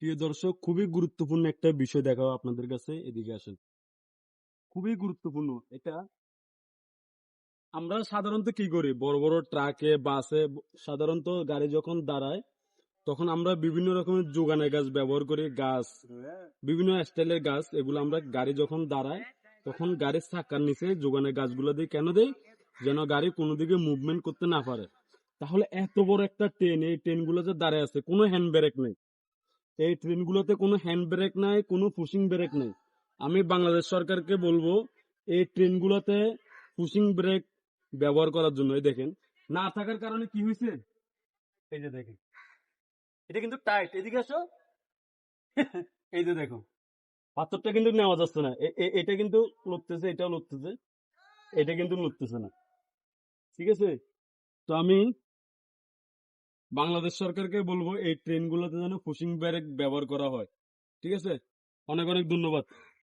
প্রিয় দর্শক, খুবই গুরুত্বপূর্ণ একটা বিষয় দেখাবো আপনাদের কাছে, এদিকে আসেন। খুবই গুরুত্বপূর্ণ এটা। আমরা সাধারণত কি করি, বড় বড় ট্রাকে বাসে সাধারণত গাড়ি যখন দাঁড়ায় তখন আমরা বিভিন্ন রকমের যোগানের গাছ ব্যবহার করি। গাছ, বিভিন্ন স্টাইলের গাছ, এগুলো আমরা গাড়ি যখন দাঁড়ায় তখন গাড়ির চাকার নিচে যোগানের গাছগুলো দিই। কেন দেই? যেন গাড়ি কোনো দিকে মুভমেন্ট করতে না পারে। তাহলে এত বড় একটা ট্রেন, এই ট্রেনগুলো যে দাঁড়ায় আছে, কোনো হ্যান্ড ব্রেক নেই। এই ট্রেনগুলোতে কোনো হ্যান্ড ব্রেক নাই, কোনো পুশিং ব্রেক নেই। আমি বাংলাদেশ সরকারকে বলবো এই ট্রেনগুলোতে পুশিং ব্রেক ব্যবহার করার জন্য। এই দেখেন, না থাকার কারণে কি হয়েছে, এই যে দেখেন, এটা কিন্তু টাইট। এদিকে আসো, এই যে দেখো, পাথরটা কিন্তু নেওয়া যাচ্ছে না। এটা কিন্তু লড়তেছে, এটাও লড়তেছে, এটা কিন্তু লড়তেছে না। ঠিক আছে, তো আমি বাংলাদেশ সরকারকে বলবো এই ট্রেনগুলোতে যেন পুশিং ব্রেক ব্যবহার করা হয়। ঠিক আছে, অনেক অনেক ধন্যবাদ।